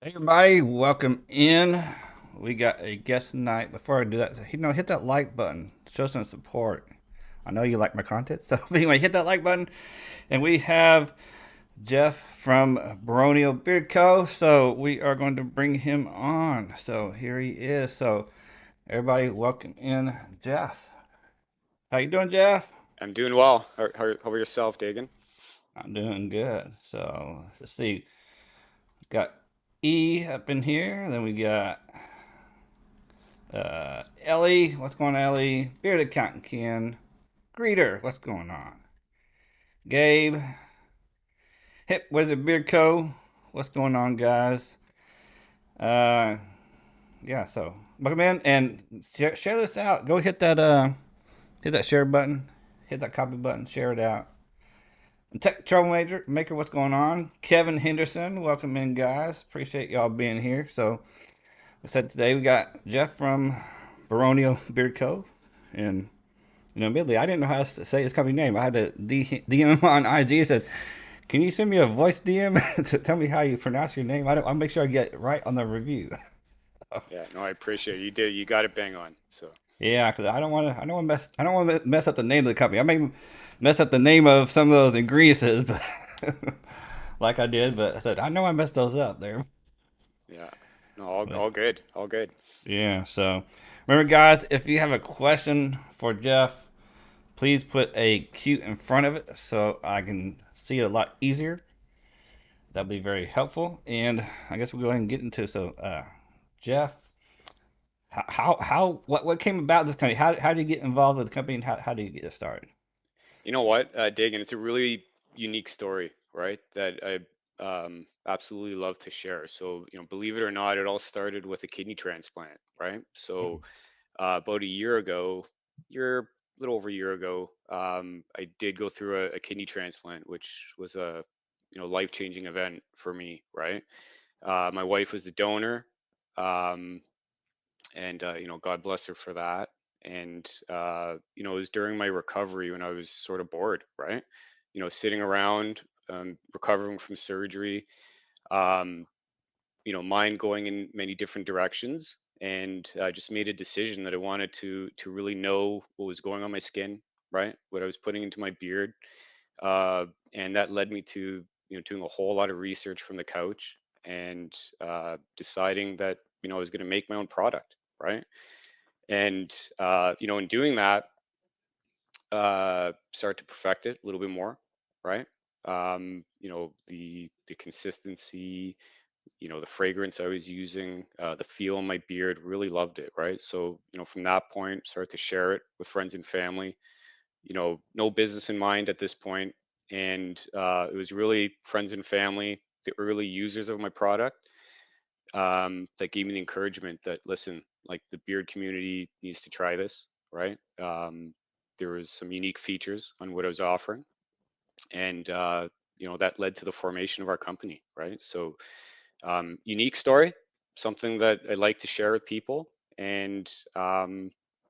Hey everybody, welcome in. We got a guest tonight. Before I do that, hit that like button. Show some support. I know you like my content, so anyway, hit that like button. And we have Jeff from Baronial Beard Co. So we are going to bring him on. So here he is. So everybody, welcome in Jeff. How you doing, Jeff? I'm doing well. How about yourself, Dagan? I'm doing good. So let's see. Got E up in here. Then we got Ellie, what's going on, Ellie? Beard Accountant Ken. Greeter, what's going on? Gabe, Hip Wizard Beard Co. What's going on, guys? Uh, yeah, so welcome in and share this out. Go hit that share button, hit that copy button, share it out. And Tech Troublemaker, Maker, what's going on? Kevin Henderson, welcome in, guys. Appreciate y'all being here. So, I said today we got Jeff from Baronial Beard Co. And admittedly, I didn't know how to say his company name. I had to DM him on IG. I said, "Can you send me a voice DM to tell me how you pronounce your name? I'll make sure I get it right on the review." Yeah, no, I appreciate it. You did. You got it bang on. So Yeah, because I don't want to mess up the name of the company. I may mess up the name of some of those ingredients, but like I did. But I said I know I messed those up there. yeah, no, all But all good, all good. yeah, so remember, guys, if you have a question for Jeff, please put a Q in front of it so I can see it a lot easier. That'd be very helpful. And I guess we'll go ahead and get into Jeff. What came about this company? How did you get involved with the company, and how did you get it started? You know what, Dagan, it's a really unique story, right? That I absolutely love to share. So, believe it or not, it all started with a kidney transplant, right? So, about a year ago, year little over a year ago, I did go through a kidney transplant, which was a life-changing event for me, right? My wife was the donor. Um, and God bless her for that. And it was during my recovery when I was sort of bored, right? Sitting around, recovering from surgery, um, mind going in many different directions, and I just made a decision that I wanted to really know what was going on my skin, right? What I was putting into my beard, uh, and that led me to doing a whole lot of research from the couch and deciding that I was going to make my own product, right? And in doing that, start to perfect it a little bit more, right? The consistency, the fragrance I was using, the feel in my beard, really loved it, right? So from that point, start to share it with friends and family. No business in mind at this point, and it was really friends and family, the early users of my product, that gave me the encouragement that listen, like the beard community needs to try this, right? There was some unique features on what I was offering, and that led to the formation of our company, right? So unique story, something that I like to share with people, and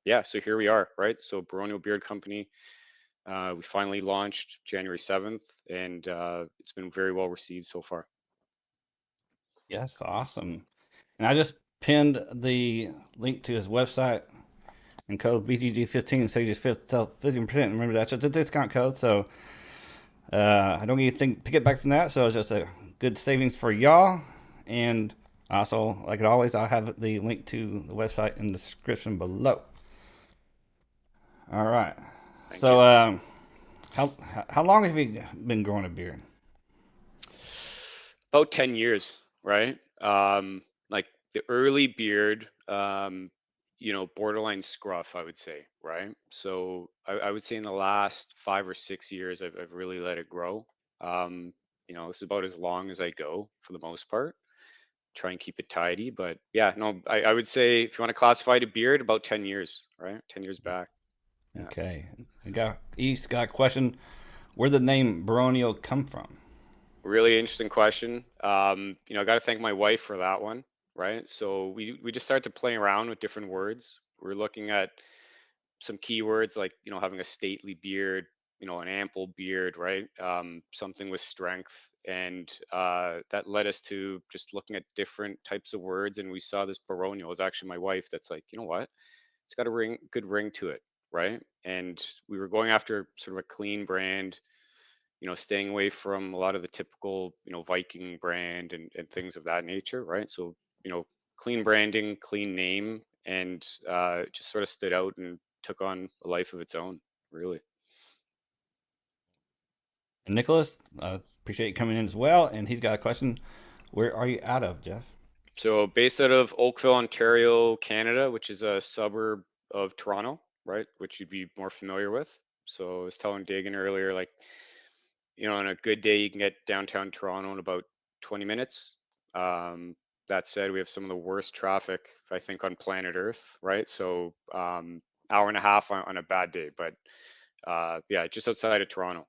yeah, so here we are, right? So Baronial Beard Company. We finally launched January 7th, and it's been very well received so far. Yes, awesome. And I just pinned the link to his website and code BGG15 so you just 15%. Remember that's just a discount code, so I don't get anything to get back from that. So it's just a good savings for y'all. And also, like always, I'll have the link to the website in the description below. All right. Thank you. So, how how long have you been growing a beard? About 10 years, right? Like the early beard, borderline scruff, I would say, right? So I would say in the last 5 or 6 years, I've really let it grow. This is about as long as I go for the most part. Try and keep it tidy, but yeah, no, I would say if you want to classify the beard, about 10 years, right? 10 years back. Yeah. Okay. East got a question. Where did the name Baronial come from? Really interesting question. I got to thank my wife for that one, right? So we just started to play around with different words. We're looking at some keywords like, having a stately beard, an ample beard, right? Something with strength. and that led us to just looking at different types of words, and we saw this Baronial. It was actually my wife that's like, you know what, it's got a good ring to it, right? And we were going after sort of a clean brand, staying away from a lot of the typical, Viking brand and things of that nature, right? So, you know, clean branding, clean name, and it just sort of stood out and took on a life of its own, really. And Nicholas, appreciate you coming in as well. And he's got a question. Where are you out of, Jeff? So, based out of Oakville, Ontario, Canada, which is a suburb of Toronto, right? Which you'd be more familiar with. So, I was telling Dagan earlier, like, on a good day, you can get downtown Toronto in about 20 minutes. Um, that said, we have some of the worst traffic, I think, on planet Earth, right? So, hour and a half on a bad day. But yeah, just outside of Toronto.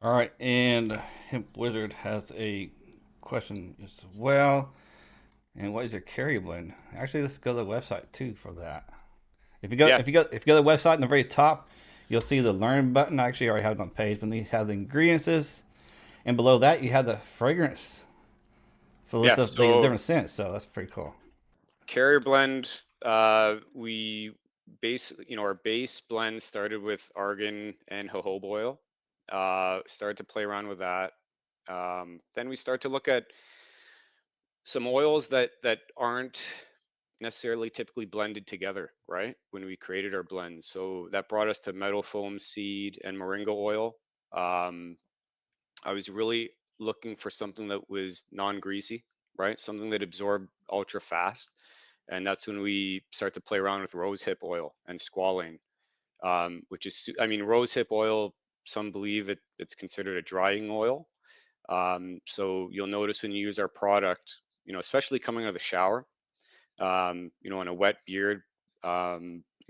All right. And Hemp Wizard has a question as well. And what is your carry blend? Actually, let's go to the website too for that. Yeah, If you go to the website in the very top, you'll see the learn button. I actually already have it on the page. When you have the ingredients, and below that you have the fragrance for the yeah. list of the So, different scents. So that's pretty cool. carrier blend, we our base blend started with argan and jojoba oil. Started to play around with that. Then we start to look at some oils that aren't necessarily typically blended together, right? When we created our blends, so that brought us to meadow foam seed and moringa oil. Um, I was really looking for something that was non-greasy, right? Something that absorbed ultra fast. And that's when we start to play around with rosehip oil and squalane, which is, I mean, rosehip oil, some believe it's considered a drying oil. So you'll notice when you use our product, especially coming out of the shower, on a wet beard,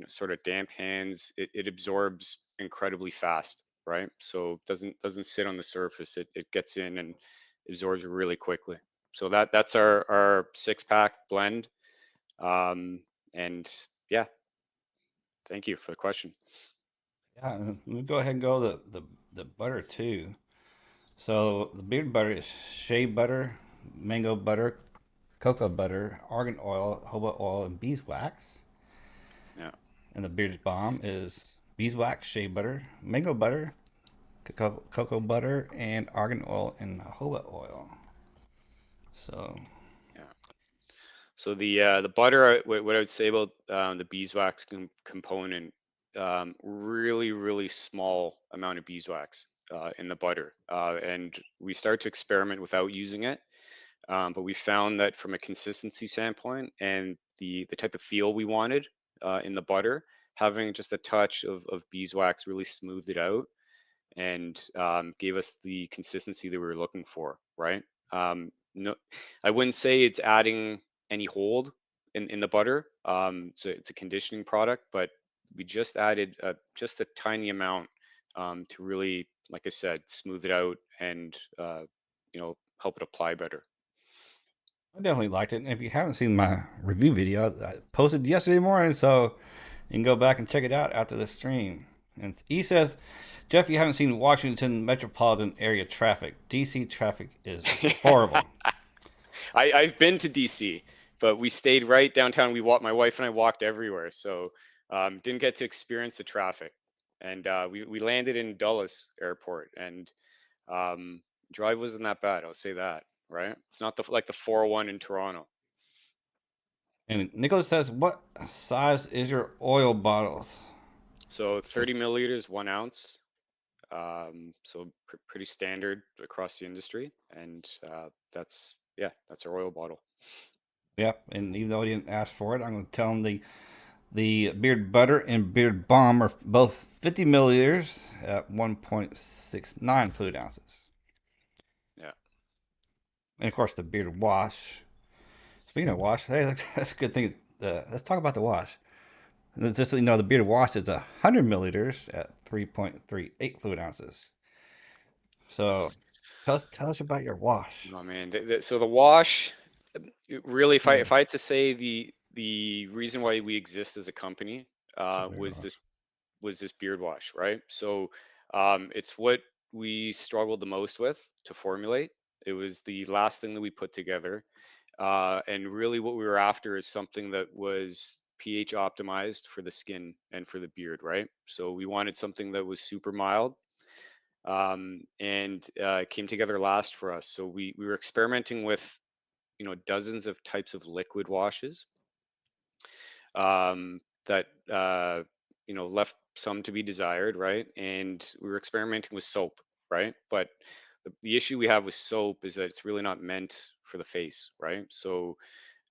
sort of damp hands, it absorbs incredibly fast, right? So it doesn't sit on the surface. It gets in and absorbs really quickly. So that's our 6 pack blend. Um, and yeah, thank you for the question. Yeah, let me go ahead and go the butter too. So the beard butter is shea butter, mango butter, cocoa butter, argan oil, jojoba oil, and beeswax. Yeah, And the beard's balm is beeswax, shea butter, mango butter, cocoa butter, and argan oil and jojoba oil. So yeah. So the butter, what I would say about the beeswax component, really really small amount of beeswax in the butter, and we start to experiment without using it. But we found that from a consistency standpoint and the type of feel we wanted in the butter, having just a touch of beeswax really smoothed it out and gave us the consistency that we were looking for, right? No, I wouldn't say it's adding any hold in the butter. So it's a conditioning product, but we just added just a tiny amount to really, like I said, smooth it out and help it apply better. I definitely liked it. And if you haven't seen my review video, I posted yesterday morning, so you can go back and check it out after the stream. And he says, Jeff, you haven't seen Washington metropolitan area traffic. DC traffic is horrible. I've been to DC, but we stayed right downtown. My wife and I walked everywhere, so didn't get to experience the traffic. And we landed in Dulles Airport, and um, drive wasn't that bad. I'll say that. Right? It's not like the 401 in Toronto. And Nicholas says, what size is your oil bottles? So So 30 milliliters, 1 ounce. So pretty standard across the industry, and that's our oil bottle. yep, and even though he didn't ask for it, I'm going to tell him the beard butter and beard balm are both 50 milliliters at 1.69 fluid ounces. Yeah. And of course, the beard wash. Speaking of wash, hey, that's a good thing. Let's talk about the wash. Just so you know, the beard wash is 100 milliliters at 3.38 fluid ounces. So tell us about your wash. Oh man, so the wash, really, Hmm, if I had to say the reason why we exist as a company it's a beard was wash. this beard wash, right? So it's what we struggled the most with to formulate. It was the last thing that we put together. And really what we were after is something that was pH optimized for the skin and for the beard, right? So we wanted something that was super mild, and it came together last for us. So we were experimenting with, dozens of types of liquid washes, that left some to be desired, right? And we were experimenting with soap, right? But the issue we have with soap is that it's really not meant for the face, right? So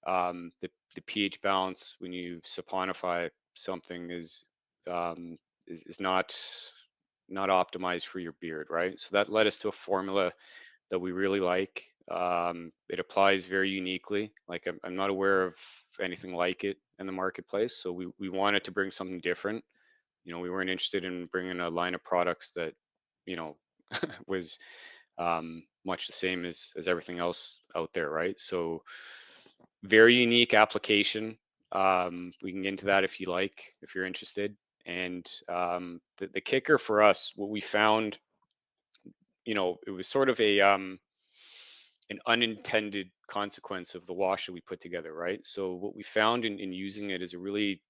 the pH balance when you saponify something um, is not optimized for your beard, right? So that led us to a formula that we really like. It applies very uniquely. Like I'm not aware of anything like it in the marketplace. So we wanted to bring something different. We weren't interested in bringing a line of products that, you know, was much the same as everything else out there, right? So very unique application. We can get into that if you like, if you're interested. And the kicker for us, what we found, it was sort of an unintended consequence of the wash that we put together, right? So what we found in using it is it really,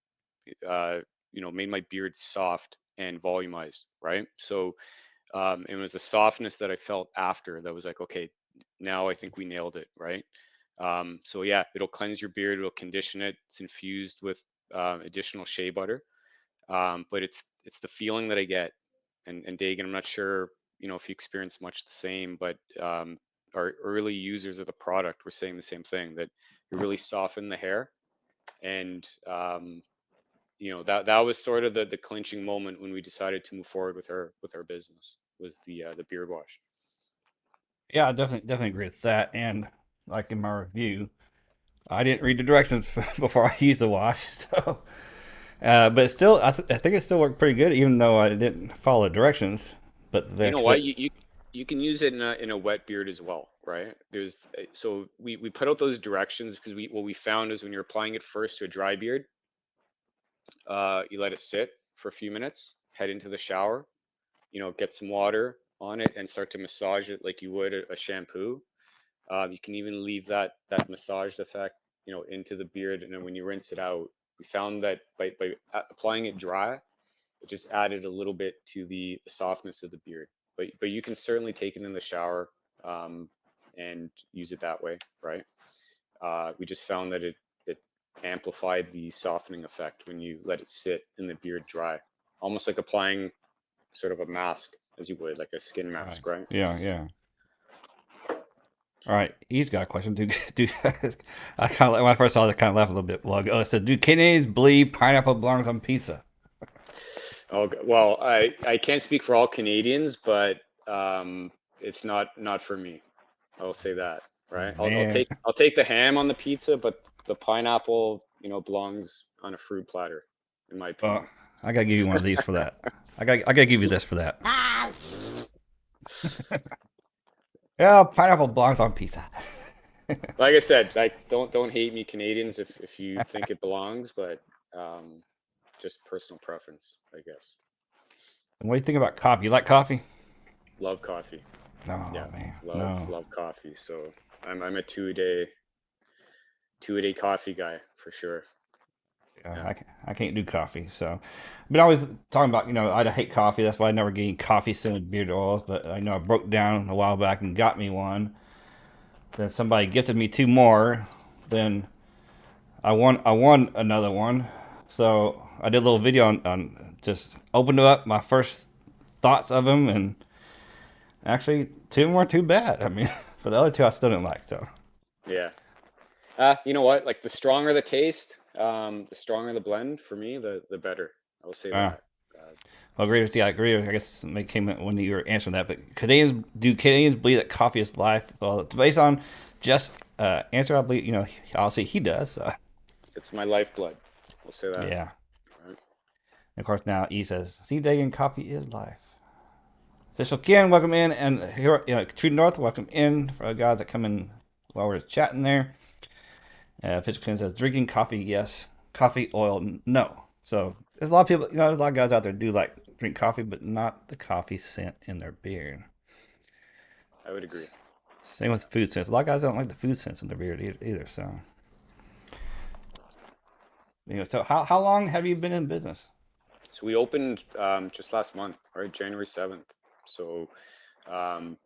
made my beard soft and volumized, right? So it was the softness that I felt after that was like, okay, now I think we nailed it, right? So yeah, it'll cleanse your beard, it'll condition it. It's infused with additional shea butter, but it's the feeling that I get. And Dagan, I'm not sure, if you experience much the same, but our early users of the product were saying the same thing, that it really softened the hair. And that was sort of the clinching moment when we decided to move forward with our business, was the beard wash. Yeah, I definitely agree with that. And like in my review, I didn't read the directions before I used the wash, so but still, I think it still worked pretty good, even though I didn't follow the directions. But You like know I what? said, You can use it in a wet beard as well, right? So we put out those directions because what we found is when you're applying it first to a dry beard, you let it sit for a few minutes, head into the shower, get some water on it and start to massage it like you would a shampoo. You can even leave that massaged effect, into the beard, and then when you rinse it out, we found that by applying it dry, it just added a little bit to the softness of the beard. But you can certainly take it in the shower, um, and use it that way, right? We just found that it amplified the softening effect when you let it sit in the beard dry, almost like applying sort of a mask, as you would like a skin right? mask, right? Yeah, yeah. All right, he's got a question. Do I kind of when I first saw it, I kind of laughed a little bit. Well, it said, "Do Canadians believe pineapple belongs on pizza?" Oh, well, I can't speak for all Canadians, but it's not for me. I will say that, right? I'll Man, take the ham on the pizza, but the pineapple, belongs on a fruit platter, in my well, opinion. I gotta give you one of these for that. I gotta give you this for that. Yeah, pineapple belongs on pizza. Like I said, like don't hate me, Canadians, if you think it belongs, but um, just personal preference, I guess. And what do you think about coffee? You like coffee? Love coffee. Oh Yeah, man, love no. love coffee. So I'm a two a day coffee guy for sure. Yeah, Yeah. I can't do coffee. So, I've been always talking about, I hate coffee. That's why I never get any coffee scented beard oils. But I know I broke down a while back and got me one. Then somebody gifted me two more. Then I won another one. So I did a little video on just opened up my first thoughts of them, and actually two weren't too bad. I mean, for the other two I still didn't like. So, Yeah. You know what? Like the stronger the taste, the stronger the blend for me, the better. I will say uh, that. Uh, I agree with you. I agree. I guess it came when you were answering that. But Canadians believe that coffee is life? Well, it's based on just answer. I believe obviously he does. So it's my lifeblood. We'll say that. yeah. Right? And of course now E says, "See, Dagan, coffee is life." Official Ken, welcome in, and here True North, welcome in for the guys that come in while we're chatting there. Official Ken says, "Drinking coffee, yes. Coffee oil, no." So there's a lot of people. There's a lot of guys out there do like drink coffee, but not the coffee scent in their beer. I would agree. Same with the food scents. A lot of guys don't like the food scents in their beer either. So, so how long have you been in business? So we opened just last month, right? January 7th. So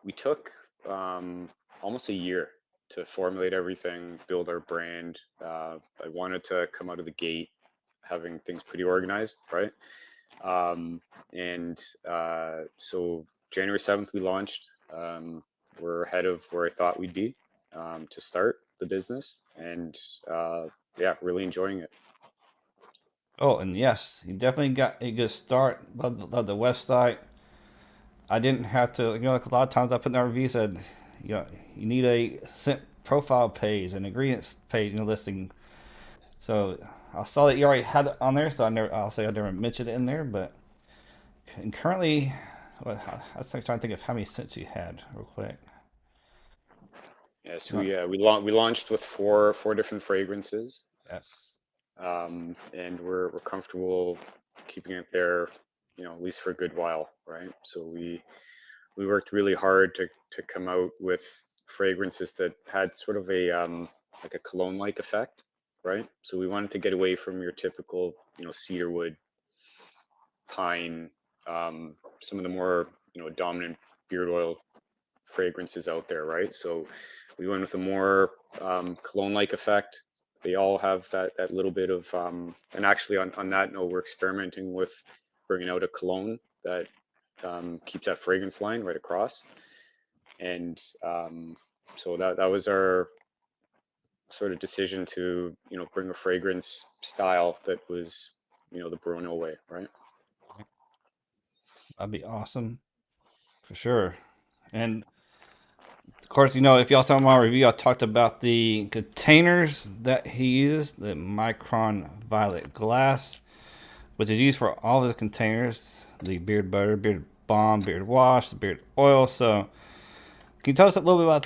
we took almost a year to formulate everything, build our brand. I wanted to come out of the gate having things pretty organized, right? Um, and so January 7th, we launched. We're ahead of where I thought we'd be to start the business. And yeah, really enjoying it. Oh, and yes, you definitely got a good start. Love the website. I didn't have to, a lot of times I put in the review said, you know, you need a scent profile page, an ingredients page, listing. So I saw that you already had it on there, so I'll say I never mentioned it in there, but and currently, well, I was trying to think of how many scents you had real quick. Yes, You want, we launched with four different fragrances, yes. and we're comfortable keeping it there, at least for a good while, right? So we worked really hard to come out with fragrances that had sort of a like a cologne-like effect, right? So we wanted to get away from your typical, cedarwood, pine, some of the more, dominant beard oil fragrances out there, right? So we went with a more cologne-like effect. They all have that little bit of, and actually on that note, we're experimenting with bringing out a cologne that keeps that fragrance line right across. And so that was our sort of decision to bring a fragrance style that was the Baronial way, right? That'd be awesome for sure. And of course, if y'all saw my review, I talked about the containers that he used, the Micron Violet Glass, which is used for all of the containers, the beard butter, beard balm, beard wash, the beard oil. So, can you tell us a little bit about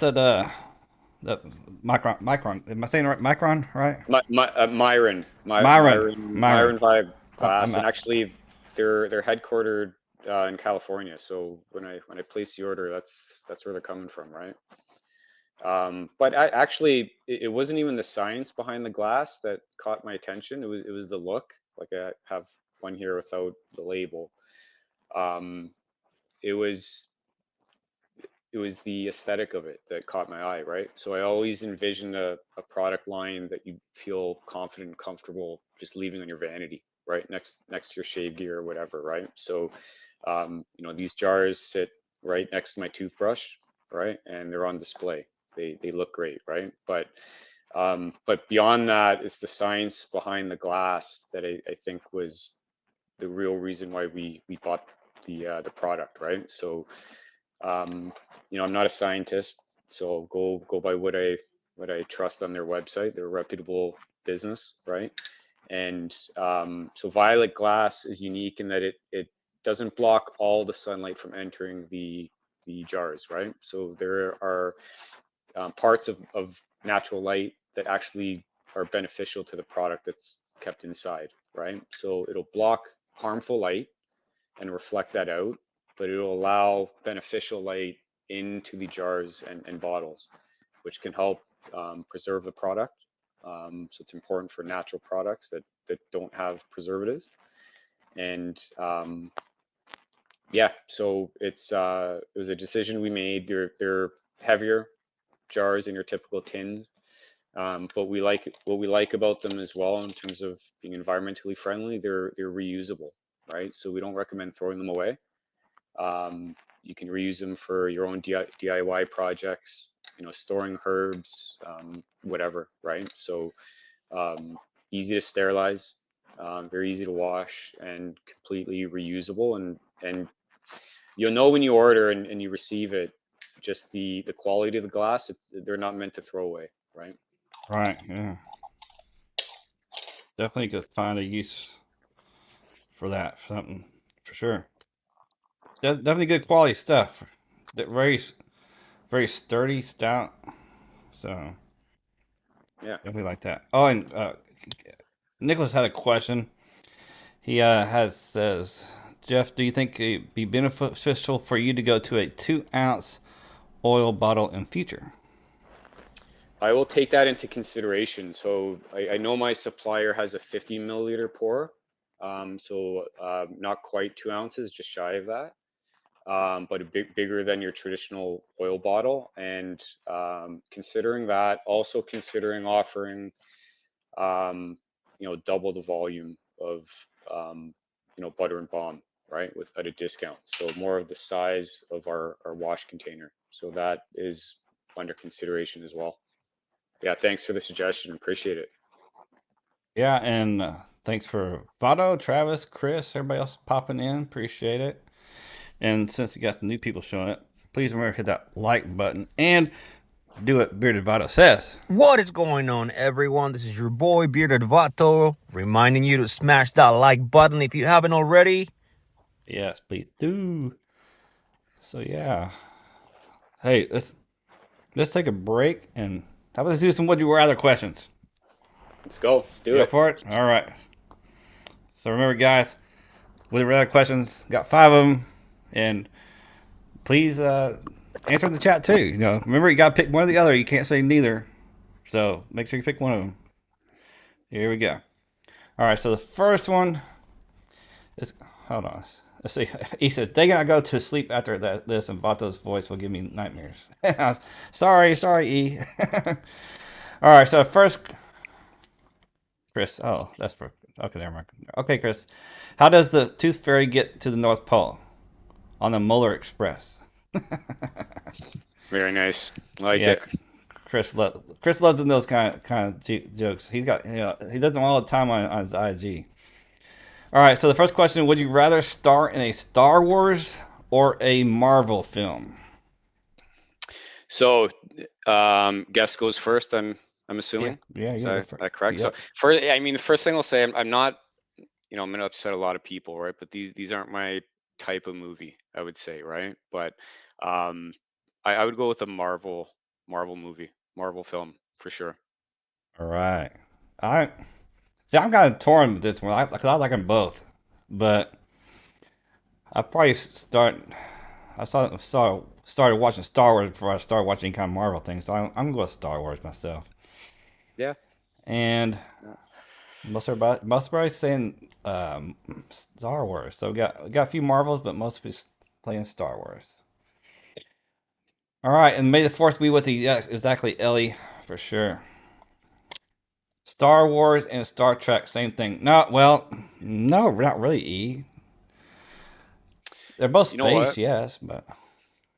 the Micron? Am I saying it right? Micron, right? Myron, Myron. Myron Vibe I'm Glass, and at, actually, they're headquartered in California. So when I place the order, that's where they're coming from, right? But actually, it wasn't even the science behind the glass that caught my attention. It was the look. Like I have one here without the label. Um, it was it was the aesthetic of it that caught my eye, right? So I always envisioned a product line that you feel confident and comfortable just leaving on your vanity, right? Next to your shave gear or whatever, right? So these jars sit right next to my toothbrush, right? And they're on display. They look great, right? But beyond that is the science behind the glass that I think was the real reason why we bought the product, right? So I'm not a scientist, so go by what I trust on their website. They're a reputable business, right? And so Violet Glass is unique in that it doesn't block all the sunlight from entering the jars, right? So there are parts of natural light that actually are beneficial to the product that's kept inside, right? So it'll block harmful light and reflect that out, but it'll allow beneficial light into the jars and bottles, which can help preserve the product. So it's important for natural products that don't have preservatives. And yeah, so it was a decision we made. They're heavier jars than your typical tins. But what we like about them as well in terms of being environmentally friendly. They're reusable, right? So we don't recommend throwing them away. You can reuse them for your own DIY projects, storing herbs, whatever, right? So um, easy to sterilize, very easy to wash, and completely reusable. And you'll know when you order and you receive it, just the quality of the glass. They're not meant to throw away, right? right. Yeah. Definitely could find a use for that. For something for sure. Definitely good quality stuff. That very sturdy, stout. So Yeah. definitely like that. Oh, and Nicholas had a question. He has says, Jeff, do you think it'd be beneficial for you to go to a 2 ounce oil bottle in future? I will take that into consideration. So I know my supplier has a 50 milliliter pour, so not quite 2 ounces, just shy of that, but a bit bigger than your traditional oil bottle. And considering that, also considering offering, double the volume of, um, butter and balm, right, with at a discount. So more of the size of our wash container. So that is under consideration as well. Yeah, thanks for the suggestion. Appreciate it. Yeah, and thanks for Vado, Travis, Chris, everybody else popping in. Appreciate it. And since you got some new people showing up, please remember to hit that like button and do what Bearded Vado says. What is going on, everyone? This is your boy Bearded Vato, reminding you to smash that like button if you haven't already. Yes, please do. So yeah, hey, let's take a break and how about let's do some would you rather questions? Let's go. Let's do You up it. for it? All right. So remember, guys, would you rather questions? Got 5 of them, and please answer in the chat too. Remember you got to pick one or the other. You can't say neither. So make sure you pick one of them. Here we go. All right. So the first one is hold on. Let's see. He says, "They gotta go to sleep after this, and Vato's voice will give me nightmares." sorry, E. All right. So first, Chris. Oh, that's for okay. Never mind. Okay, Chris. How does the Tooth Fairy get to the North Pole on the Molar Express? Very nice. Like Yeah, it. Chris loves those kind of jokes. He does them all the time on his IG. All right, so the first question: would you rather star in a Star Wars or a Marvel film? So, guest goes first. I'm Yeah, assuming. yeah, Is you go first. that correct? So, Yep. I mean, the first thing I'll say, I'm not, I'm going to upset a lot of people, right? But these aren't my type of movie, I would say, right? But um, I would go with a Marvel movie, Marvel film for sure. All right. I see. I'm kind of torn with this one. Cause I like them both, but I probably start. I started watching Star Wars before I started watching any kind of Marvel thing, so I'm gonna go with Star Wars myself. Yeah. And Yeah. most everybody saying Star Wars. So we got a few Marvels, but most people playing Star Wars. All right, and may the fourth be with you. Yeah, exactly, Ellie, for sure. Star Wars and Star Trek, same thing. No, well, no, not really. E. They're both You know what? space, yes, but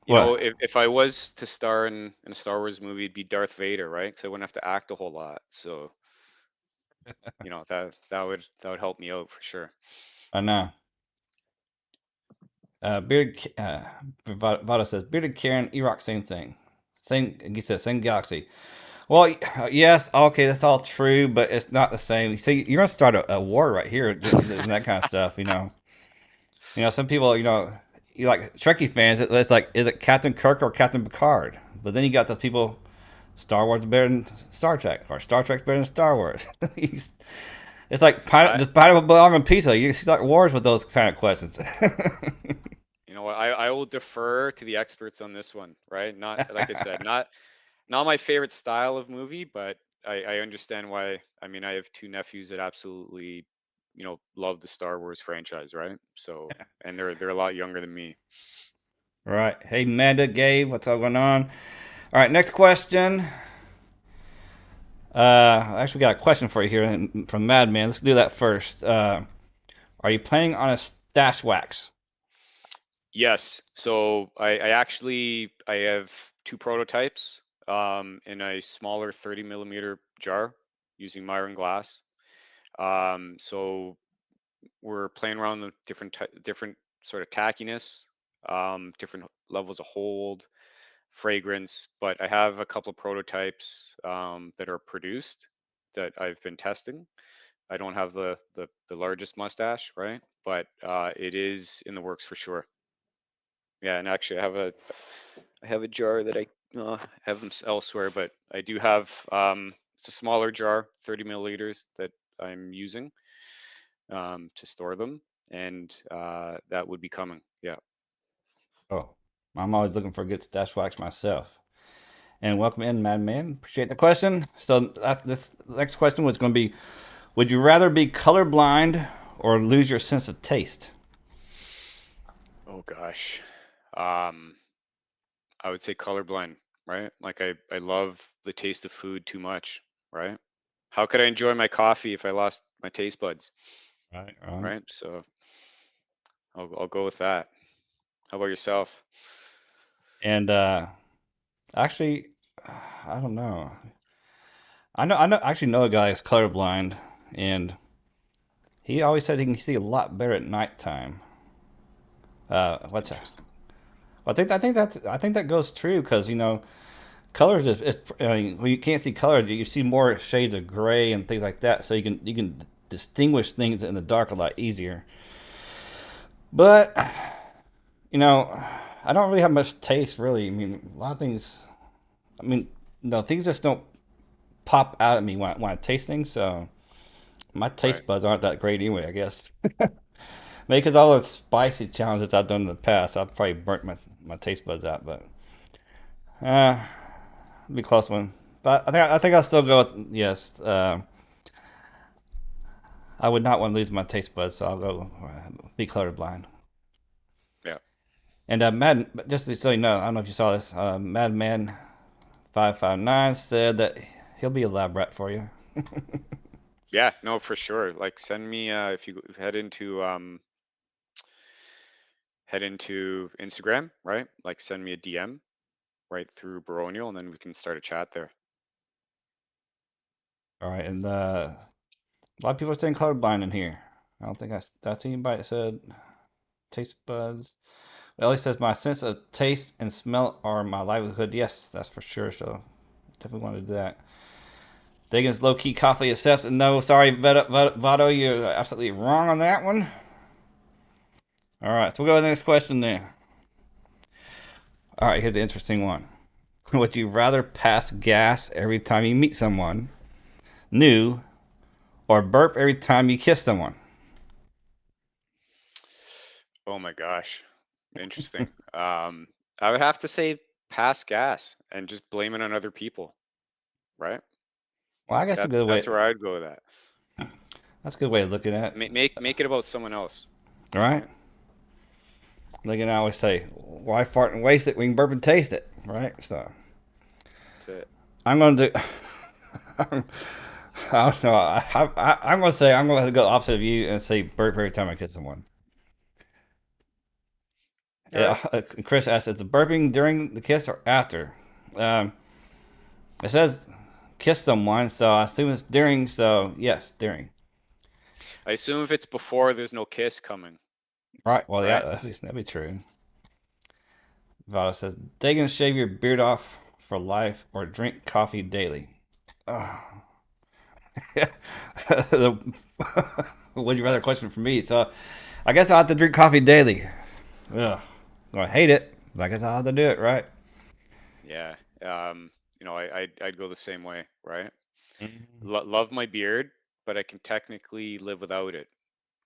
what? If I was to star in a Star Wars movie, it'd be Darth Vader, right? Because I wouldn't have to act a whole lot. So, that would help me out for sure. I know. Vada says bearded Karen, Iraq, same thing. Same. He says same galaxy. Well, yes, okay, that's all true, but it's not the same. See, you're gonna start a war right here, and that kind of stuff. Some people, you like Trekkie fans. It's like, is it Captain Kirk or Captain Picard? But then you got the people, Star Wars is better than Star Trek, or Star Trek's better than Star Wars. It's like I, does pineapple belong on pizza? You start wars with those kind of questions. what, I will defer to the experts on this one, right? Not like I said, not my favorite style of movie, but I understand why. I mean, I have two nephews that absolutely, love the Star Wars franchise, right? So, and they're a lot younger than me. Right. Hey, Amanda, Gabe, what's all going on? All right, next question. I actually got a question for you here from Madman. Let's do that first. Are you planning on a stash wax? Yes. So I have two prototypes in a smaller 30 millimeter jar using Myron glass. So we're playing around with different sort of tackiness, different levels of hold, fragrance. But I have a couple of prototypes that are produced that I've been testing. I don't have the largest mustache, right? But it is in the works for sure. Yeah, and actually, I have a jar that I have them elsewhere, but I do have it's a smaller jar, 30 milliliters that I'm using to store them, and that would be coming. Yeah. Oh, I'm always looking for good stash wax myself. And welcome in, Madman. Appreciate the question. So this next question was going to be: would you rather be colorblind or lose your sense of taste? Oh gosh. Um, I would say colorblind, right? Like I love the taste of food too much, right? How could I enjoy my coffee if I lost my taste buds, Right, right. right? So I'll go with that. How about yourself? And actually, I don't know. I actually know a guy who's colorblind, and he always said he can see a lot better at nighttime. What's Interesting. I think that goes true because colors is I mean, when you can't see color, you see more shades of gray and things like that, so you can distinguish things in the dark a lot easier. But you know, I don't really have much taste really. I mean, a lot of things. I mean, no, things just don't pop out at me when I taste things. So my Right. taste buds aren't that great anyway, I guess. Maybe because all the spicy challenges I've done in the past, I've probably burnt my taste buds out. But it'd be a close one. But I think I'll still go with yes. I would not want to lose my taste buds, so I'll go be colorblind. Yeah. And just so you know, I don't know if you saw this. Madman 559 said that he'll be a lab rat for you. Yeah, no, for sure. Like send me if you head into Instagram, right? Like send me a DM right through Baronial and then we can start a chat there. All right, and a lot of people are saying colorblind in here. I don't think that's anybody that said taste buds. Well, he says my sense of taste and smell are my livelihood. Yes, that's for sure. So definitely want to do that. Dagan's low key coffee accepts. No, sorry, Vado, you're absolutely wrong on that one. All right, so we'll go to the next question then. All right, here's the interesting one. Would you rather pass gas every time you meet someone new or burp every time you kiss someone? Oh my gosh. Interesting. I would have to say pass gas and just blame it on other people, right? Well, I guess a good way. That's where I'd go with that. That's a good way of looking at it. Make it about someone else, All right. right? Like I always say, why fart and waste it? We can burp and taste it, right? So That's it. I'm going to do. I don't know. I'm going to say I'm going to go opposite of you and say burp every time I kiss someone. All right. Yeah, Chris asked, "Is the burping during the kiss or after?" Um, it says kiss someone, so I assume it's during. So yes, during. I assume if it's before, there's no kiss coming, Right. Well, yeah, right? that'd be true. Vada says, "They can shave your beard off for life or drink coffee daily." Oh. the, would you rather That's question for me? So I guess I'll have to drink coffee daily. Ugh. I hate it, but I guess I'll have to do it, right? yeah. I'd go the same way, right? Mhm. Love my beard, but I can technically live without it,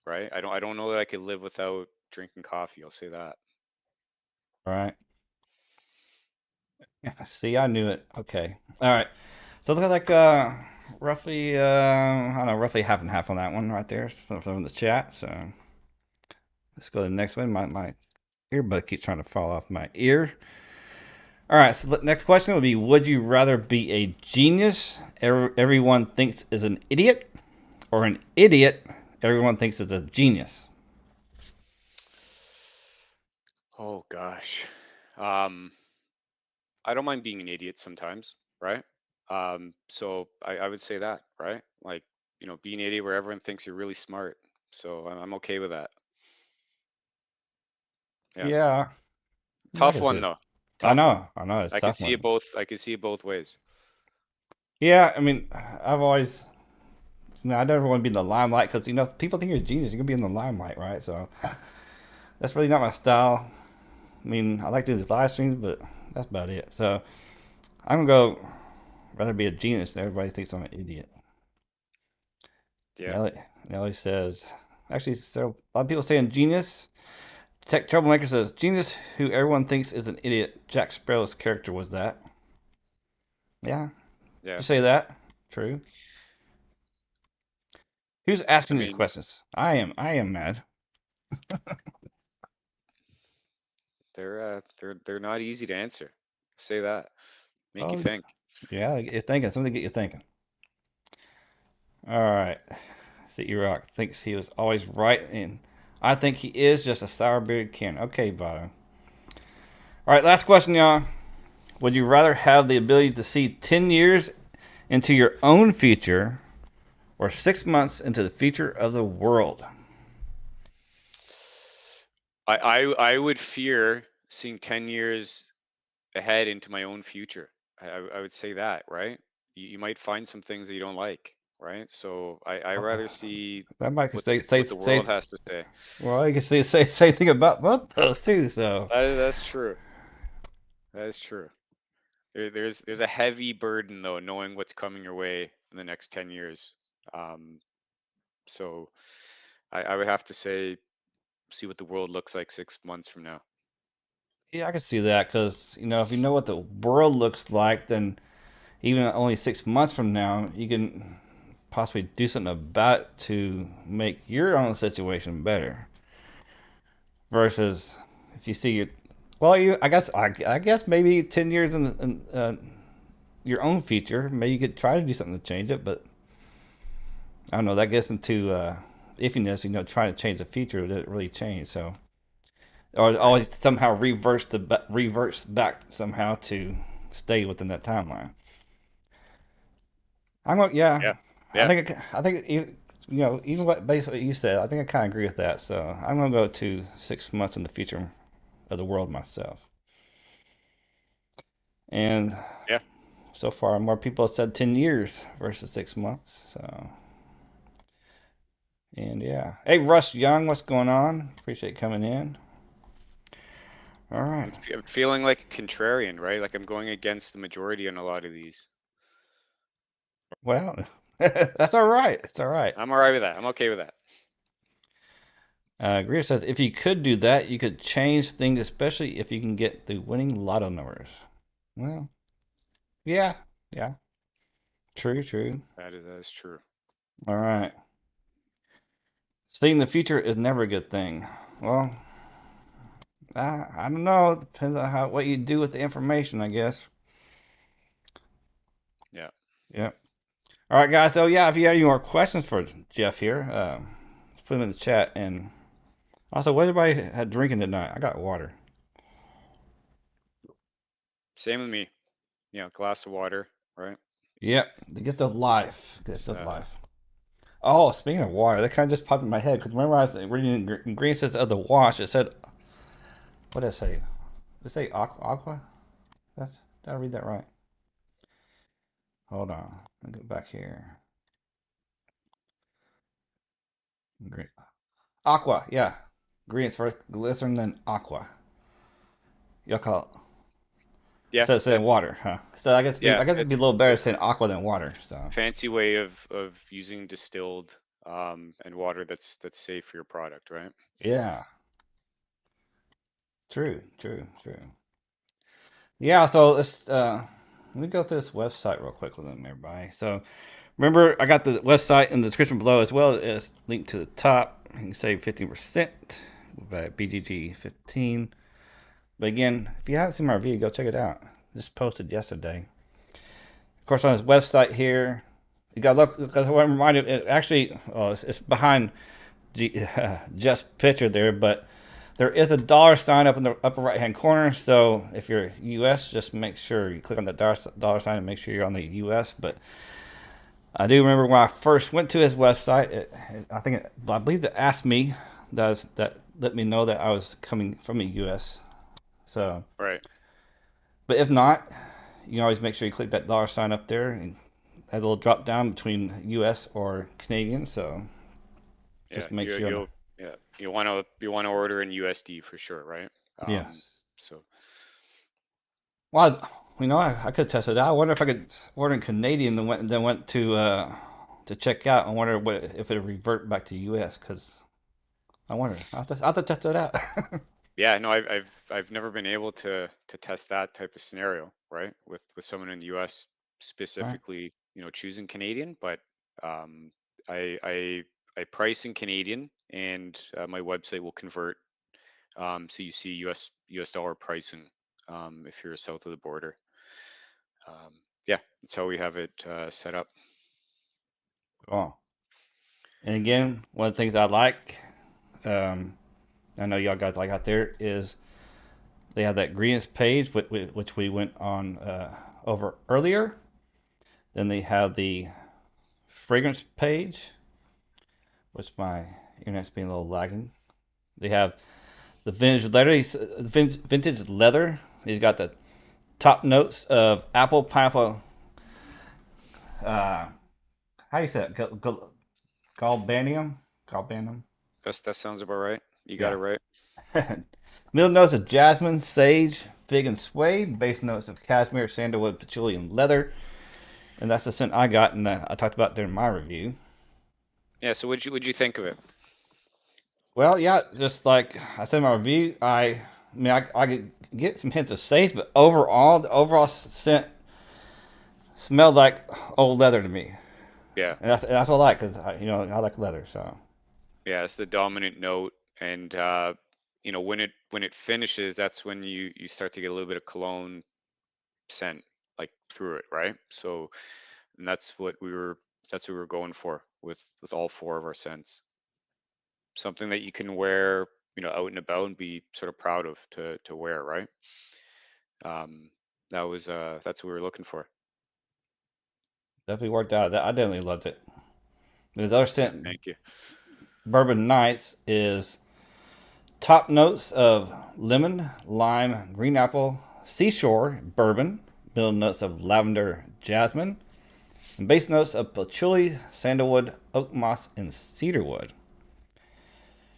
right? I don't know that I could live without drinking coffee. I'll say that. Right. See, I knew it. Okay. All right. So it looks like roughly I don't know, roughly half and half on that one right there from the chat. So let's go to the next one. My earbud keeps trying to fall off my ear. All right. So the next question would be: would you rather be a genius everyone thinks is an idiot, or an idiot everyone thinks is a genius? Oh gosh. Um, I don't mind being an idiot sometimes, right? So I would say that, right? Like, be an idiot where everyone thinks you're really smart. So I'm okay with that. Yeah. Yeah, I Tough can see one it. though. Tough one. I know, it's a I could tough see it one. both. I could see it both ways. Yeah, I mean, I've always I never want to be in the limelight because people think you're a genius. You're gonna be in the limelight, right? So that's really not my style. I mean, I like to do these live streams, but that's about it. So I'm gonna go rather be a genius than everybody thinks I'm an idiot. Yeah. Nelly, Nelly says, Actually, so a lot of people saying genius. Tech Troublemaker says genius, who everyone thinks is an idiot. Jack Sparrow's character was that. Yeah, Yeah. you say that. True. Who's I asking these mean, questions? I am. I am mad. they're not easy to answer. Say that. Make you Oh, think. yeah. You're thinking. Something to get you thinking. All right. See, Rock thinks he was always right, and I think he is just a sour bearded can. Okay, Vado. All right. Last question, y'all. Would you rather have the ability to see 10 years into your own future or 6 months into the future of the world? I would fear seeing 10 years ahead into my own future. I would say that, right? You might find some things that you don't like, right? So I rather see That might could what say what the world has to say. well, you can say same thing about both those too. So That's true. That is true. There's a heavy burden though, knowing what's coming your way in the next 10 years. Um, so I would have to say, see what the world looks like 6 months from now. yeah, I can see that because if you know what the world looks like, then even only 6 months from now, you can possibly do something about it to make your own situation better. Versus if you see well, I guess maybe 10 years in your own future, maybe you could try to do something to change it, but I don't know. That gets into iffiness. Trying to change the future that really change. So, or Right. always somehow reverse back somehow to stay within that timeline. I'm going. Yeah, Yeah. Yeah. I think even what basically what you said, I think I kind of agree with that. So I'm gonna go to 6 months in the future of the world myself. And Yeah. so far, more people have said 10 years versus 6 months. So, and yeah, hey Russ Young, what's going on? Appreciate coming in. All right. I'm feeling like a contrarian, right? Like I'm going against the majority on a lot of these. Well, that's all right. It's all right. I'm all right with that. I'm okay with that. Greer says if you could do that, you could change things, especially if you can get the winning lotto numbers. Well, yeah, yeah, true, true. That is true. All right. Seeing the future is never a good thing. Well, I don't know. It depends on what you do with the information, I guess. Yeah. Yep. All right, guys. So yeah, if you have any more questions for Jeff here, put them in the chat. And also, what everybody had drinking tonight? I got water. Same with me. Glass of water, right? Yep. To get the life. Get It's the life. Oh, speaking of water, that kind of just popped in my head because remember I was reading the ingredients of the wash. It said, what did it say? Did it say aqua? Did I read that right? Hold on. Let me go back here. Great. Aqua, yeah. Ingredients first, glycerin, then aqua. Y'all call it. Yeah. So saying Yeah. water, huh? So Yeah. I guess it'd be a little better saying aqua than water. So Fancy way of using distilled and water that's safe for your product, right? yeah, true, true, true. Yeah, so let me go through this website real quick with them, everybody. So remember, I got the website in the description below as well as linked to the top. You can save 15% by BGG 15. But again, if you haven't seen my review, go check it out. Just posted yesterday. Of course, on his website here, you got to look because what reminded it actually, it's behind Jeff's picture there, but there is a dollar sign up in the upper right hand corner. So if you're US, just make sure you click on that dollar sign and make sure you're on the US. But I do remember when I first went to his website, I believe it asked me that let me know that I was coming from the US. So, Right. but if not, you can always make sure you click that dollar sign up there and have a little drop down between US or Canadian. So Yeah. just make You sure you'll yeah. You want to order in USD for sure, right? yes. So Well, I could test it out. I wonder if I could order in Canadian and went to check out. I wonder what if it revert back to US because I wonder. I'll have to test it out. Yeah, no, I've never been able to test that type of scenario, right? With someone in the US Right. specifically, choosing Canadian, but um, I price in Canadian, and my website will convert. So you see US dollar pricing if you're south of the border. Yeah, that's how we have it set up. Cool. And again, one of the things I like, um, I know y'all guys like out there, is they have that ingredients page, which we went on over earlier. Then they have the fragrance page, which my internet's being a little lagging. They have the vintage leather. Vintage leather. He's got the top notes of apple, pineapple. Uh, how do you say it? Galbanium. Galbanum. That sounds about right. You got it Yeah. right. Middle notes of jasmine, sage, fig, and suede. Base notes of cashmere, sandalwood, patchouli, and leather. And that's the scent I got, and I talked about during my review. Yeah. So what'd you think of it? Well, yeah, just like I said in my review, I mean, I could get some hints of sage, but overall, the overall scent smelled like old leather to me, Yeah. and that's what I like because I like leather. So Yeah, it's the dominant note, and when it finishes, that's when you start to get a little bit of cologne scent like through it, right? So, and that's what we were going for with all four of our scents. Something that you can wear, out and about and be sort of proud of to wear, right? Um, that's what we were looking for. definitely worked out. I definitely loved it. His other scent, Thank you. Bourbon Nights, is top notes of lemon, lime, green apple, seashore, bourbon. Middle notes of lavender, jasmine, and base notes of patchouli, sandalwood, oak moss, and cedarwood.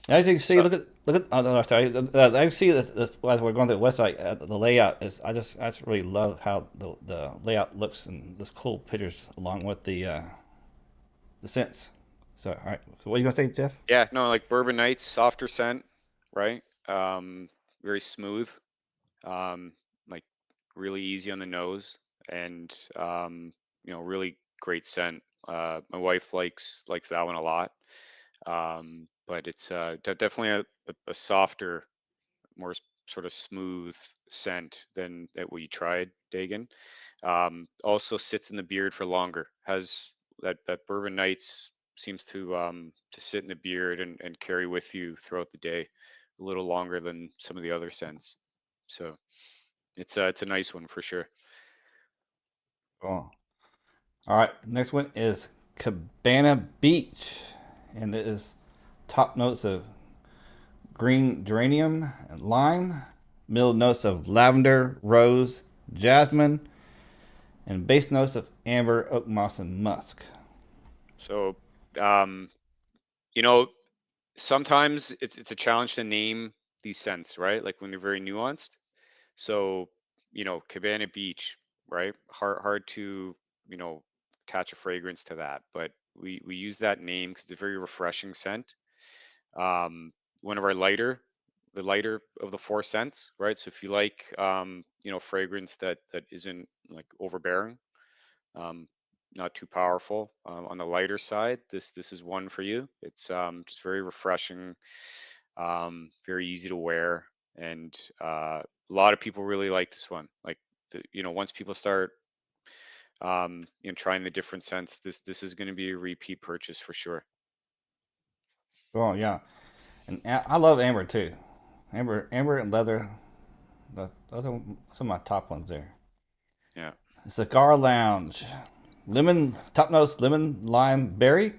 As you can see, So look at. Oh, no, sorry. I can see as we're going to the website, the layout is. I just really love how the layout looks and this cool pictures along with the scents. So, all right. So, what are you gonna say, Jeff? yeah, no, like Bourbon Nights, softer scent, right? Very smooth. um, like really easy on the nose, and really great scent. My wife likes that one a lot, but it's definitely a softer, more sort of smooth scent than that we tried, Dagan. Also sits in the beard for longer. Has that Bourbon Nights seems to sit in the beard and carry with you throughout the day a little longer than some of the other scents. So it's a nice one for sure. Oh, all right. Next one is Cabana Beach, and it is top notes of green geranium and lime, middle notes of lavender, rose, jasmine, and base notes of amber, oak moss, and musk. So um, you know, sometimes it's a challenge to name these scents, right? Like when they're very nuanced. So, Cabana Beach, right? Hard to, you know, attach a fragrance to that, but we use that name because it's a very refreshing scent. Um, One of our the lighter of the four scents, right? So if you like, fragrance that isn't like overbearing, um, not too powerful, on the lighter side, this is one for you. It's just very refreshing, very easy to wear, and a lot of people really like this one. Like once people start trying the different scents, this is going to be a repeat purchase for sure. Oh yeah, and I love amber too. Amber and leather. Those are some of my top ones there. Yeah. Cigar Lounge. Lemon, top notes lemon, lime, berry.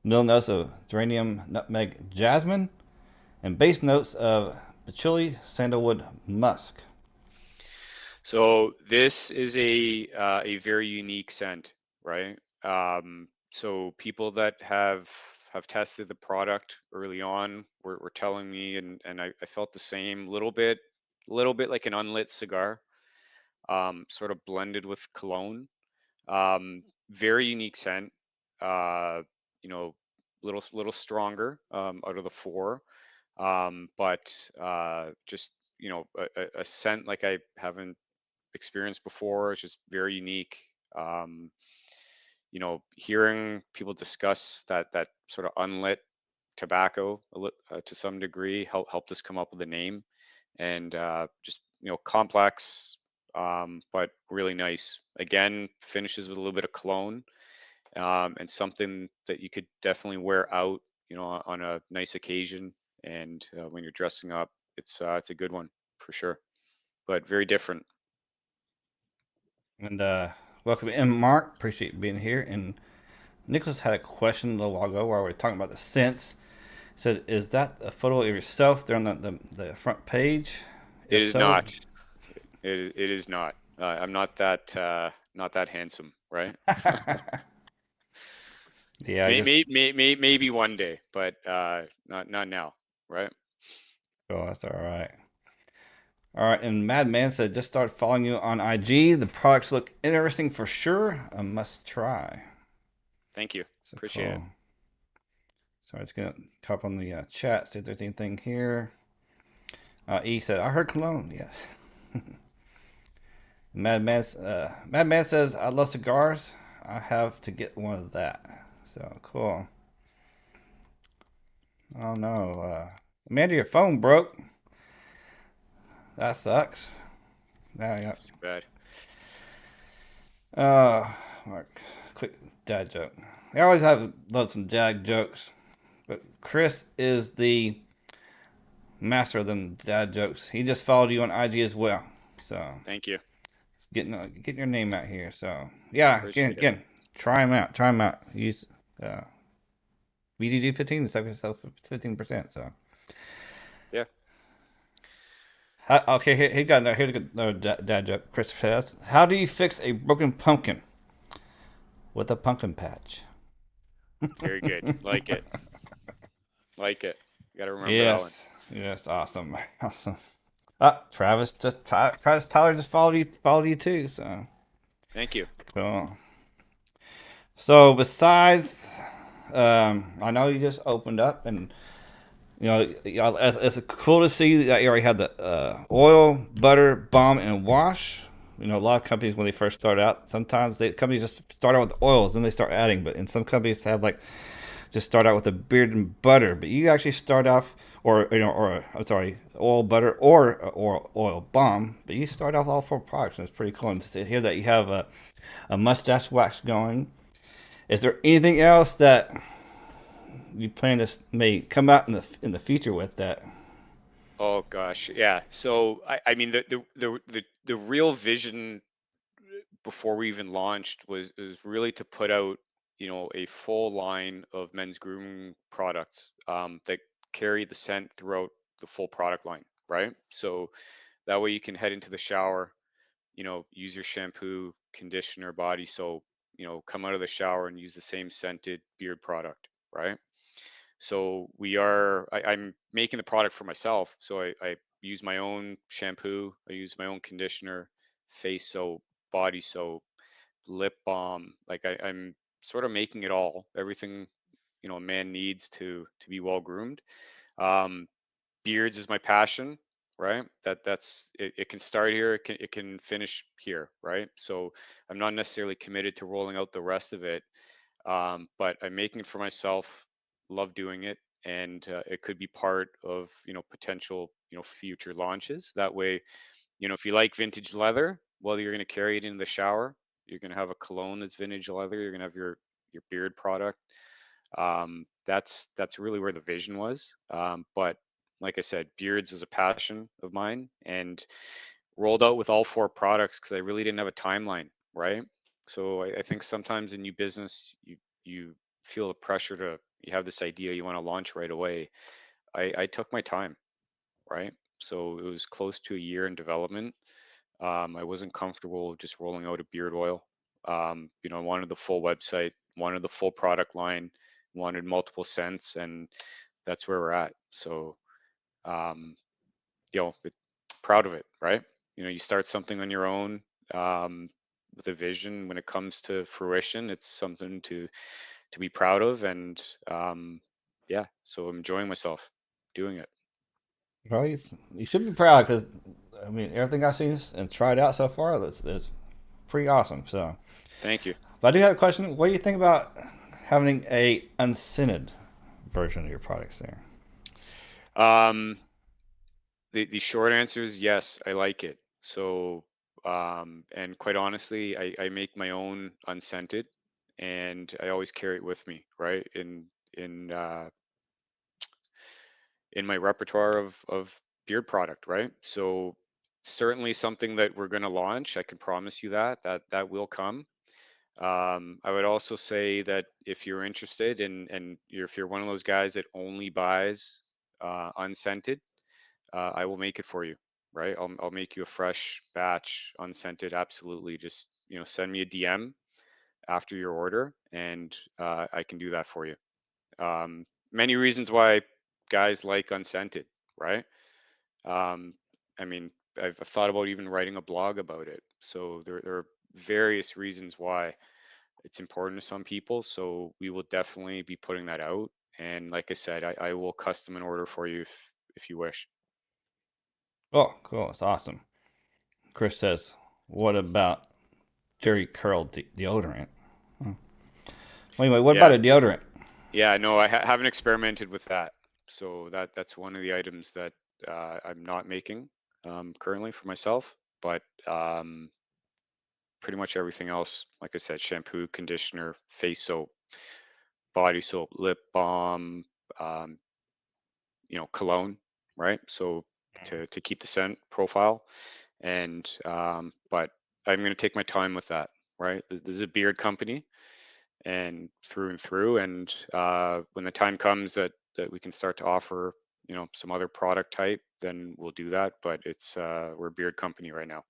Middle notes of geranium, nutmeg, jasmine. And base notes of patchouli, sandalwood, musk. So this is a very unique scent, right? So people that have tested the product early on were telling me, and I felt the same little bit like an unlit cigar, sort of blended with cologne. Very unique scent. Uh, you know, little stronger out of the four. But just a scent like I haven't experienced before. It's just very unique. Um, Hearing people discuss that sort of unlit tobacco to some degree helped us come up with a name, and just complex, but really nice. Again, finishes with a little bit of cologne, and something that you could definitely wear out, on a nice occasion, and when you're dressing up, it's a good one for sure, but very different. And welcome in, Mark. Appreciate you being here. And Nicholas had a question a little while ago while we were talking about the scents. Said, "Is that a photo of yourself there on the front page? It If is so, not. It is not. I'm not that handsome, right? yeah, I just Maybe one day, but not now, right? oh, that's all right. All right, and Madman said, just started following you on IG. The products look interesting for sure. A must try. Thank you. So Appreciate it. cool. So I'm just gonna top on the chat, see if there's anything here. E said, I heard cologne. Yes. Madman says, I love cigars. I have to get one of that. So cool. Oh no, Amanda, your phone broke. That sucks. Now, yeah. It's too bad. Mark, quick dad joke. I always have loved some dad jokes, but Chris is the master of them dad jokes. He just followed you on IG as well, so Thank you. it's getting your name out here. So yeah, Appreciate it. again, try him out. Try him out. Use uh, BGG 15 to save yourself 15%. So Yeah. okay, he got another dad joke. Chris says, "How do you fix a broken pumpkin with a pumpkin patch?" Very good. Like it. Like it. Got to remember that one. Yes. Yes. Awesome. Awesome. Travis Tyler just followed you too. So Thank you. cool. So besides, I know you just opened up, and it's cool to see that you already had the oil, butter, balm, and wash. A lot of companies when they first start out, sometimes companies just start out with oils, and they start adding. But in some companies have like just start out with a beard and butter, but you actually start off, or I'm sorry, oil, butter, or oil balm, but you start off with all four products, and it's pretty cool. And to hear that you have a mustache wax going, is there anything else that you plan to may come out in the future with that? Oh gosh, yeah. So I mean the real vision before we even launched was really to put out, a full line of men's grooming products, that carry the scent throughout the full product line, right? So that way you can head into the shower, use your shampoo, conditioner, body soap, come out of the shower and use the same scented beard product, right? So I'm making the product for myself. So I use my own shampoo, I use my own conditioner, face soap, body soap, lip balm. Like I'm sort of making it all, everything, a man needs to be well groomed. Um, Beards is my passion, right? That's it, it can start here, it can finish here, right? So I'm not necessarily committed to rolling out the rest of it, but I'm making it for myself, love doing it, and it could be part of, potential, future launches. That way, if you like vintage leather, well, you're going to carry it in the shower. You're going to have a cologne that's vintage leather. You're going to have your beard product. That's really where the vision was. But like I said, beards was a passion of mine, and rolled out with all four products because I really didn't have a timeline, right? So I think sometimes in new business, you feel the pressure to you have this idea you want to launch right away. I took my time, right? So it was close to a year in development. I wasn't comfortable just rolling out a beard oil. I wanted the full website, wanted the full product line, wanted multiple scents, and that's where we're at. So, um, proud of it, right? You start something on your own, with a vision. When it comes to fruition, it's something to be proud of, and yeah, so I'm enjoying myself doing it. Well, you should be proud because I mean everything I've seen and tried out so far is pretty awesome. So, Thank you. but I do have a question. What do you think about having a unscented version of your products there? Um, the short answer is yes, I like it. So, and quite honestly, I make my own unscented, and I always carry it with me, right? In in my repertoire of beard product, right? So certainly something that we're going to launch. I can promise you that will come. I would also say that if you're interested and if you're one of those guys that only buys unscented, I will make it for you. Right? I'll make you a fresh batch unscented. Absolutely. Just send me a DM after your order, and I can do that for you. Many reasons why guys like unscented, right? Um, I mean, I've thought about even writing a blog about it. So there are various reasons why it's important to some people. So we will definitely be putting that out. And like I said, I will custom an order for you if you wish. Oh, cool! It's awesome. Chris says, "What about Jerry Curl deodorant?" Hmm. Wait, what about Yeah, a deodorant? yeah, no, I haven't experimented with that. So that's one of the items that I'm not making currently for myself. But pretty much everything else, like I said, shampoo, conditioner, face soap, body soap, lip balm, um, cologne, right? So to keep the scent profile, and but I'm going to take my time with that, right? This is a beard company, and through, and when the time comes that we can start to offer, some other product type, then we'll do that. But it's we're a beard company right now.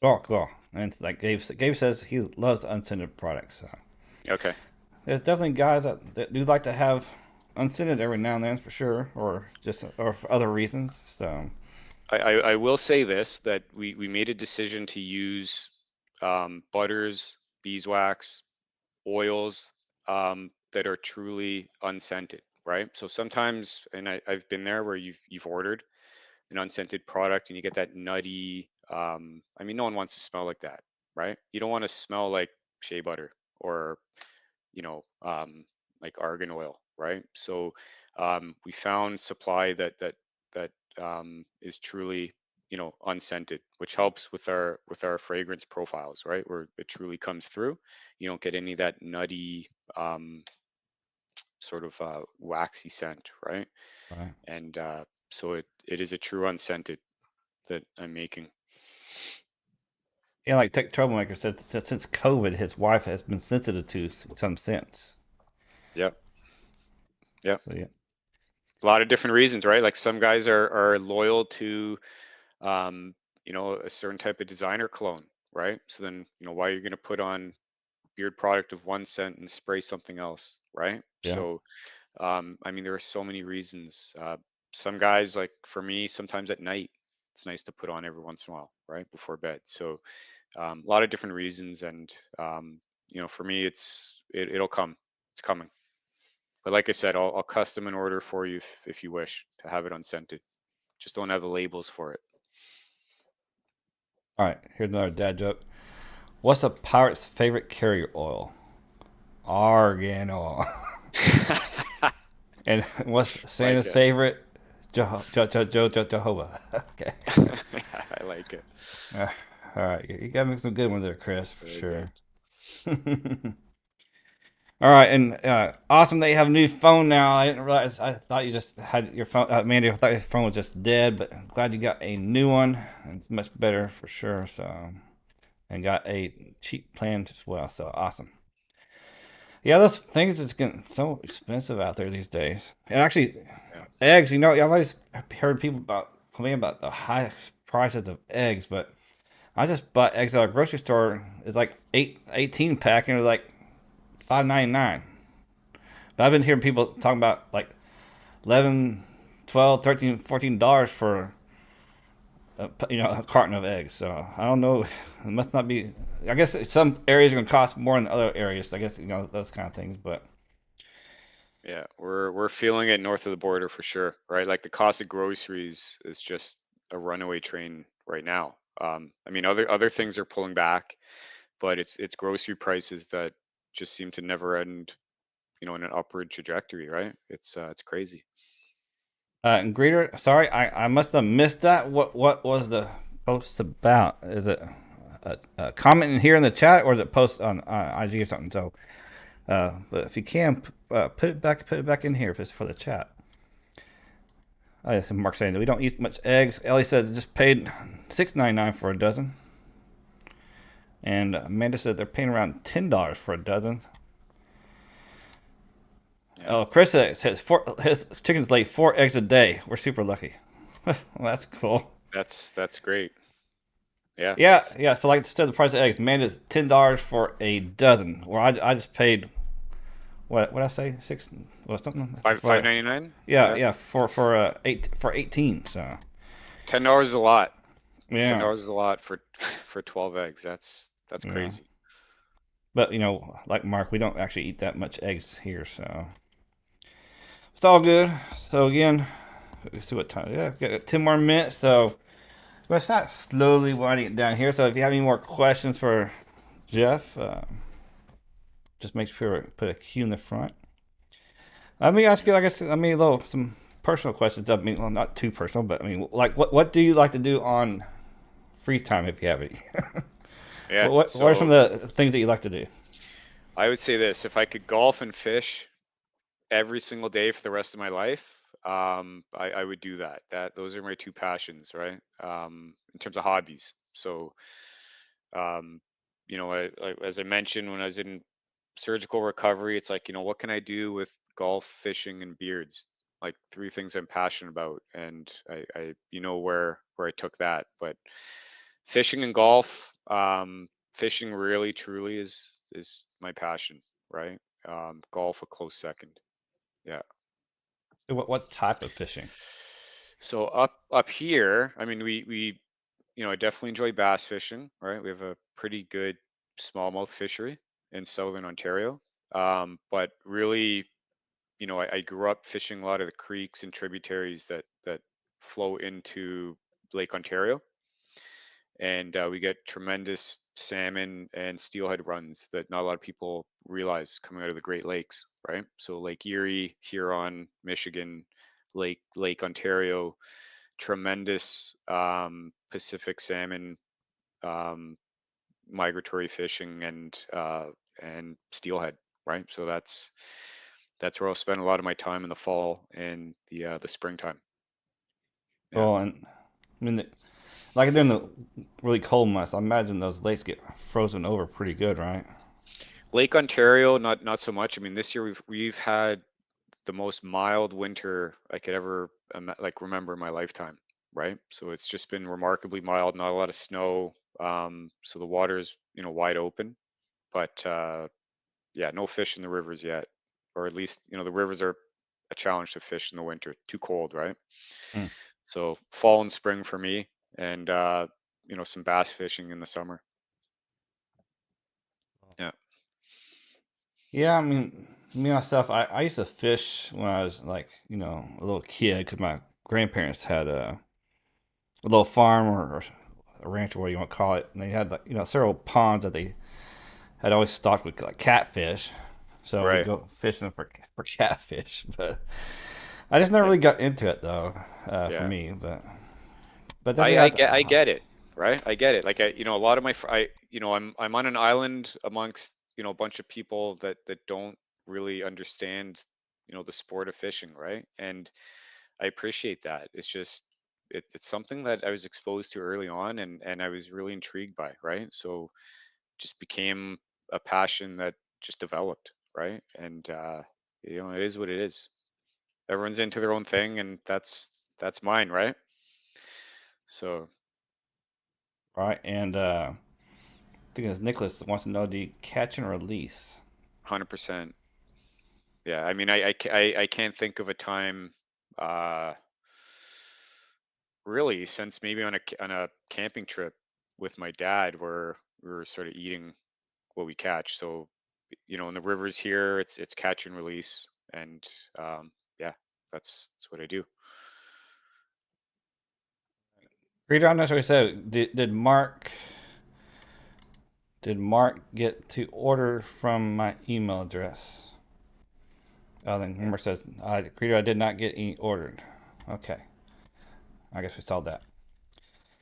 Oh, cool. And like Gabe says, he loves unscented products. So Okay. there's definitely guys that do like to have unscented every now and then for sure, or for other reasons. So I will say this, that we made a decision to use butters, beeswax, oils that are truly unscented, right? So sometimes, and I've been there where you've ordered an unscented product and you get that nutty. I mean, no one wants to smell like that, right? You don't want to smell like shea butter or you know, um, like argan oil, right? So we found supply that is truly, unscented, which helps with our fragrance profiles, right? Where it truly comes through. You don't get any of that nutty um, sort of waxy scent, right? right. And so it is a true unscented that I'm making. Yeah, like Tech Troublemaker said, since COVID, his wife has been sensitive to some scents. Yep. Yep. So yeah, A lot of different reasons, right? Like some guys are loyal to um, a certain type of designer cologne, right? So then, why you're going to put on beard product of one scent and spray something else, right? yeah. So, I mean, there are so many reasons. Some guys, like for me, sometimes at night, it's nice to put on every once in a while, right? Before bed. So, a lot of different reasons. And, for me, it'll come. It's coming. But like I said, I'll custom an order for you if you wish to have it unscented. Just don't have the labels for it. All right, here's another dad joke. What's a pirate's favorite carrier oil? Argan oil. And what's Like Santa's it. favorite? Jehovah. Okay. I like it. Uh, all right, you got me some good ones there, Chris, for Very good. sure. All right, and awesome that you have a new phone now. I didn't realize. I thought you just had your phone, Mandy. I thought your phone was just dead, but I'm glad you got a new one. It's much better for sure. So, and got a cheap plan as well. So awesome. Yeah, those things is getting so expensive out there these days. And actually, Yeah. eggs. I've always heard people complain about the high prices of eggs, but I just bought eggs at a grocery store. It's like 18 pack, and it was like 5.99. But I've been hearing people talking about like 11, 12, 13, $14 for a carton of eggs. So I don't know. It must not be. I guess some areas are going to cost more than other areas. I guess those kind of things. But Yeah, we're feeling it north of the border for sure, right? Like the cost of groceries is just a runaway train right now. I mean, other things are pulling back, but it's grocery prices that just seem to never end, in an upward trajectory, right? It's crazy. And Greeter, sorry, I must have missed that. What was the post about? Is it a comment in here in the chat, or is it post on IG or something? So, but if you can, put it back in here if it's for the chat. Oh, yes, and Mark saying that we don't eat much eggs. Ellie said just paid $6.99 for a dozen, and Amanda said they're paying around $10 for a dozen. Yeah, Oh, Chris says his chickens lay 4 eggs a day. We're super lucky. Well, that's cool. that's great. Yeah, Yeah. So like I said, the price of eggs, man, is $10 for a dozen. Where I just paid what I say 6 or something five for ninety nine. yeah Yeah, yeah for 18. So $10 is a lot. ten yeah dollars is a lot for for 12 eggs. That's yeah. crazy. But like Mark, we don't actually eat that much eggs here, so it's all good. So again, let's see what time. Yeah, got 10 more minutes. So let's start slowly winding it down here. So if you have any more questions for Jeff, just make sure to put a Q in the front. Let me ask you, like I said, a little some personal questions. I mean, well, not too personal, but I mean, like, what do you like to do on free time if you have any? Yeah, What are some so of the things that you like to do? I would say this: if I could golf and fish every single day for the rest of my life, I would do that. Those are my two passions, right? In terms of hobbies. So, um, as I mentioned when I was in surgical recovery, it's like, what can I do with golf, fishing, and beards? Like three things I'm passionate about, and I where I took that. But fishing and golf, fishing really truly is my passion, right? Golf a close second. Yeah. What type of fishing? So up here, I mean, I definitely enjoy bass fishing, right? We have a pretty good smallmouth fishery in southern Ontario. But really, I grew up fishing a lot of the creeks and tributaries that flow into Lake Ontario, and we get tremendous salmon and steelhead runs that not a lot of people realize coming out of the Great Lakes, right? So Lake Erie, Huron, Michigan, Lake Ontario, tremendous Pacific salmon, um, migratory fishing, and steelhead, right? So that's where I'll spend a lot of my time in the fall and the springtime. Yeah. Well, and I mean, like during the really cold months, I imagine those lakes get frozen over pretty good, right? Lake Ontario, not so much. I mean, this year we've had the most mild winter I could ever like remember in my lifetime, right? So it's just been remarkably mild, not a lot of snow. So the water is, wide open, but yeah, no fish in the rivers yet, or at least, the rivers are a challenge to fish in the winter. Too cold, right? Mm. So fall and spring for me, and some bass fishing in the summer. Yeah. Yeah, I mean, me myself, I used to fish when I was like, a little kid because my grandparents had a little farm or a ranch or what you want to call it, and they had like several ponds that they had always stocked with like catfish. So we Right. go fishing for catfish, but I just never Yeah. really got into it though, for Yeah. me. But then I, yeah, I get I get it, right? I get it. Like a lot of my I'm on an island amongst, a bunch of people that don't really understand, the sport of fishing, right? And I appreciate that. It's just it's something that I was exposed to early on, and I was really intrigued by, right? So just became a passion that just developed, right? And it is what it is. Everyone's into their own thing, and that's mine, right? So right, and I think it's Nicholas wants to know: do you catch and release? 100%. Yeah, I mean, I can't think of a time, uh, really, since maybe on a camping trip with my dad where we were sort of eating what we catch. So, in the rivers here, it's catch and release. And yeah, that's what I do. Reader, I'm not sure what he said. Did Mark get to order from my email address? Oh, then Mark says, Reader, I did not get any ordered. Okay. I guess we solved that.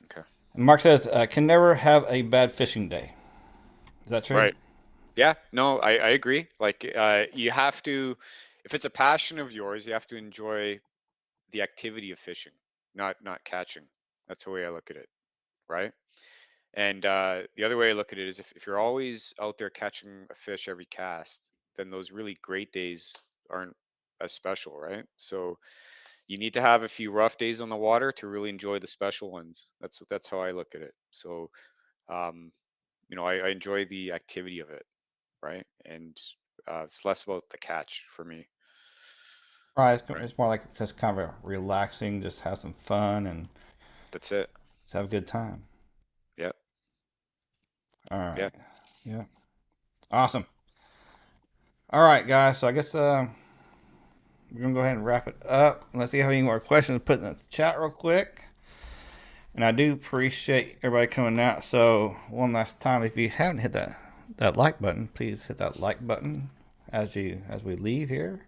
Okay. And Mark says, can never have a bad fishing day. Is that true? Right. Yeah, no, I agree. Like, you have to, if it's a passion of yours, you have to enjoy the activity of fishing, not catching. That's the way I look at it, right? And the other way I look at it is if you're always out there catching a fish every cast, then those really great days aren't as special, right? So you need to have a few rough days on the water to really enjoy the special ones. That's how I look at it. So um, I enjoy the activity of it, right? And it's less about the catch for me. Right. Right. It's more like just kind of relaxing, just have some fun and That's it. just have a good time. Yeah. All Yeah. right. Yeah. Awesome. All right, guys. So I guess we're going to go ahead and wrap it up. Let's see if you have any more questions. Put in the chat real quick. And I do appreciate everybody coming out. So one last time, if you haven't hit that like button, please hit that like button as we leave here.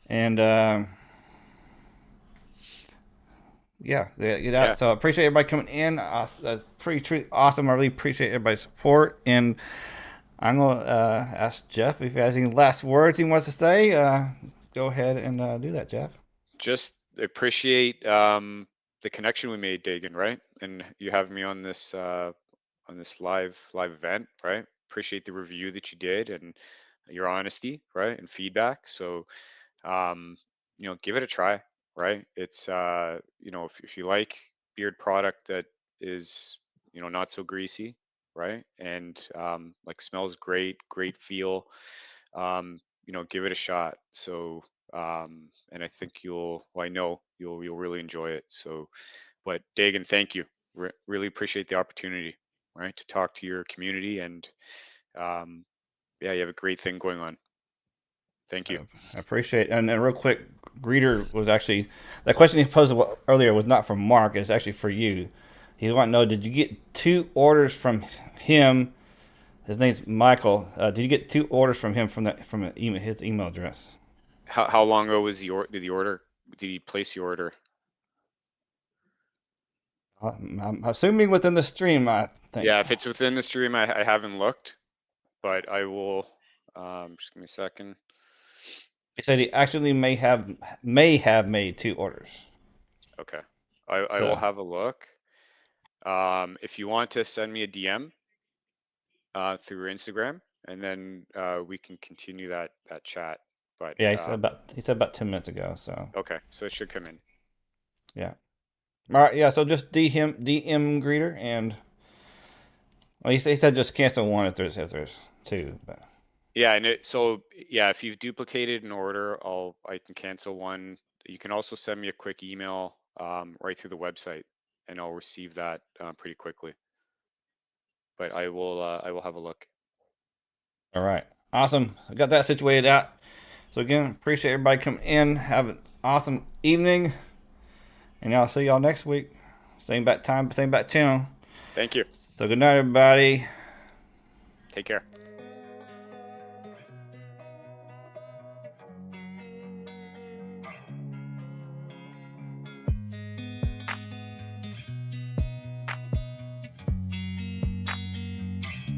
And yeah. So I appreciate everybody coming in. That's pretty awesome. I really appreciate everybody's support. And I'm gonna ask Jeff if he has any last words he wants to say. Go ahead and do that, Jeff. Just appreciate the connection we made, Dagan, right? And you having me on this live event, right? Appreciate the review that you did and your honesty, right? And feedback. So um, give it a try, right? It's if you like beard product that is, not so greasy, right? And like smells great feel, give it a shot. So and I think I know you'll really enjoy it. So, but Dagan, thank you. Really appreciate the opportunity, right, to talk to your community. And um, yeah, you have a great thing going on. Thank you. I appreciate it. And then real quick, Greeter was actually that question he posed earlier was not from Mark. It's actually for you. He wanted to know: did you get 2 orders from him? His name's Michael. Did you get 2 orders from him his email address? How long ago was did he place the order? I'm assuming within the stream. I think Yeah, if it's within the stream, I haven't looked, but I will. Just give me a second. he said he actually may have made 2 orders. Okay, I will So have a look. If you want to send me a DM through Instagram, and then we can continue that chat. But yeah, he said about 10 minutes ago. So okay, so it should come in. yeah. All right, yeah. So just DM Greeter, and well, he said just cancel one if there's 2. But Yeah, and yeah, if you've duplicated an order, I can cancel one. You can also send me a quick email right through the website, and I'll receive that pretty quickly. But I will have a look. all right, awesome. I got that situated out. So again, appreciate everybody coming in. Have an awesome evening, and I'll see y'all next week. Same bat time, same bat channel. Thank you. So good night, everybody. Take care.